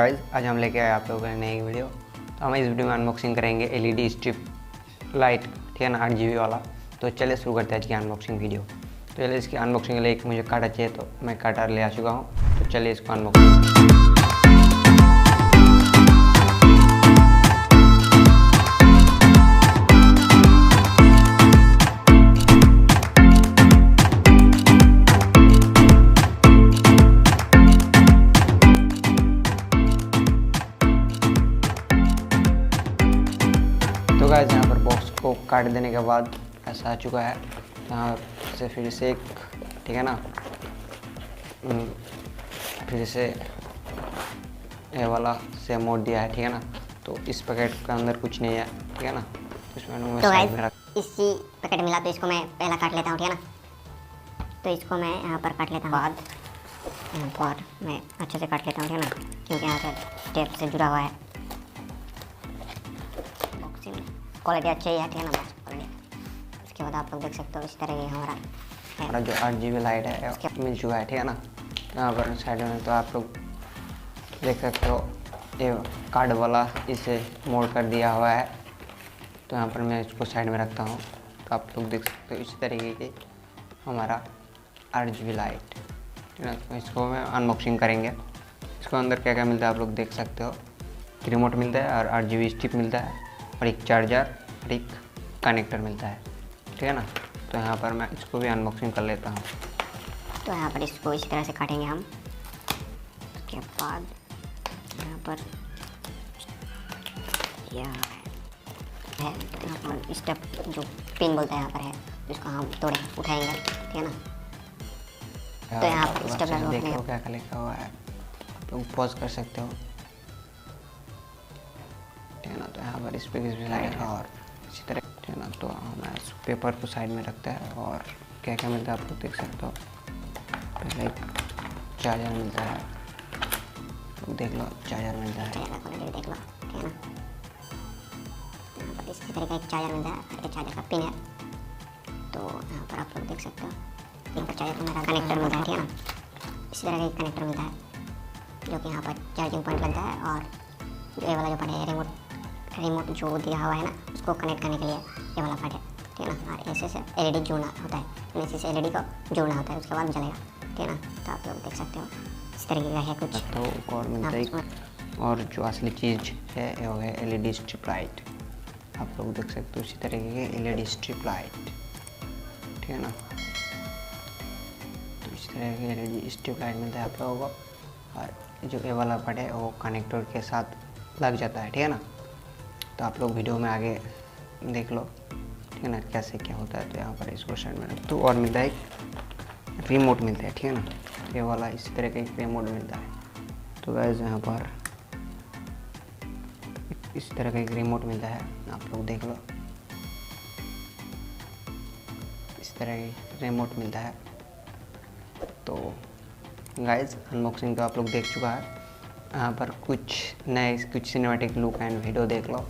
Guys आज हम लेके आए आप लोगों के लिए नई वीडियो। तो हम इस वीडियो में अनबॉक्सिंग करेंगे एलईडी स्ट्रिप लाइट, ठीक है ना, 8 GB वाला। तो चलिए शुरू करते हैं आज की अनबॉक्सिंग वीडियो। तो चलिए इसकी अनबॉक्सिंग के लिए एक मुझे कार्डर चाहिए, तो मैं कार्डर ले आ चुका हूँ। तो चलिए इसको अनबॉक्सिंग। तो गाइस यहाँ पर बॉक्स को काट देने के बाद ऐसा आ चुका है। यहाँ से फिर से एक, ठीक है ना, फिर से ये वाला से मोड़ दिया है, ठीक है ना। तो इस पैकेट के अंदर कुछ नहीं है, ठीक है ना। तो इसमें मैं साइड में रख इसी पैकेट मिला, तो इसको मैं पहला काट लेता हूँ, ठीक है ना। तो इसको मैं यहाँ पर काट लेता हूँ, बाद यहाँ पर मैं अच्छे से काट लेता हूँ, ठीक है ना, क्योंकि यहाँ पर टेप से जुड़ा हुआ है। क्वालिटी अच्छी ही है, ठीक है ना, क्वालिटी। उसके बाद आप लोग देख सकते हो इस तरह की हमारा जो 8 GB लाइट है मिल चुका है, ठीक है ना। यहाँ पर साइड में तो आप लोग देख सकते हो ये कार्ड वाला इसे मोड़ कर दिया हुआ है। तो यहाँ पर मैं इसको साइड में रखता हूँ। तो आप लोग देख सकते हो इस तरीके की हमारा 8 GB लाइट, ठीक है ना। तो इसको मैं अनबॉक्सिंग करेंगे। इसको अंदर क्या क्या मिलता है आप लोग देख सकते हो। रिमोट मिलता है और 8 GB स्टिक मिलता है और एक चार्जर और एक कनेक्टर मिलता है, ठीक है ना। तो यहाँ पर मैं इसको भी अनबॉक्सिंग कर लेता हूँ। तो यहाँ पर इसको इसी तरह से काटेंगे हम। उसके बाद यहाँ पर यह है, तो यहाँ पर स्टेप जो पिन बोलता है यहाँ पर है, जिसको हम तोड़े उठाएंगे, ठीक है ना। तो यहाँ पर स्टेप देखो क्या क्या लिखा हुआ है, आप लोग पॉज कर सकते हो, ठीक है ना। तो यहाँ पर इस पर लाइट और इसी तरह, ठीक है ना। तो मैं इस पेपर को साइड में रखता है और क्या क्या मिलता है आप लोग देख सकते हो। पहले एक चार्जर मिलता है, तो देख लो चार्जर मिलता है, देख लो, ठीक है ना। यहाँ पर इसी तरह का एक चार्जर मिलता है, एक चार्जर का पिन है। तो यहाँ पर आप लोग देख सकते हो पिन का चार्जर का मेरा कनेक्टर मिलता है, ठीक है ना। इसी तरह का एक कनेक्टर मिलता है जो कि यहाँ पर चार्जिंग पॉइंट बनता है, और जो ये वाला जो पार्ट है रिमोट जो दिया हुआ है ना, उसको कनेक्ट करने के लिए ये वाला पार्ट है, ठीक है ना। और ऐसे से एलईडी जोड़ना होता है, ऐसे से एलईडी को जोड़ना होता है, उसके बाद जलेगा, ठीक है ना। तो आप लोग देख सकते हो इस तरीके का है कुछ। तो और मिलता है, और जो असली चीज़ है वो है एलईडी स्ट्रिप लाइट। आप लोग देख सकते हो इसी तरीके के एलईडी स्ट्रिप लाइट, ठीक है ना। तो इस तरह के एलईडी स्ट्रिप लाइट मिलता है आप लोगों को। और जो ये वाला पार्ट है वो कनेक्टर के साथ लग जाता है, ठीक है ना। तो आप लोग वीडियो में आगे देख लो, ठीक है ना, कैसे क्या होता है। तो यहाँ पर इसको साइड में रख। तो और मिलता है एक रिमोट मिलता है, ठीक है ना। ये वाला इसी तरह का एक रिमोट मिलता है। तो गाइस यहाँ पर इस तरह का एक रिमोट मिलता है, आप लोग देख लो इस तरह का रिमोट मिलता है। तो गाइस अनबॉक्सिंग तो आप लोग देख चुका है। यहाँ पर कुछ नए कुछ सिनेमैटिक लुक एंड वीडियो देख लो।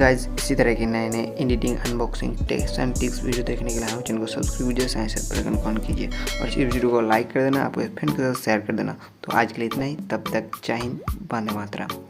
गाइज इसी तरह के नए नए editing, unboxing, tips and tricks video देखने के लिए हमारे चैनल को सब्सक्राइब कीजिए, साथ बेल आइकन ऑन कीजिए और इस वीडियो को लाइक कर देना, आपके फ्रेंड के साथ शेयर कर देना। तो आज के लिए इतना ही, तब तक जय हिंद, वंदे मातरम।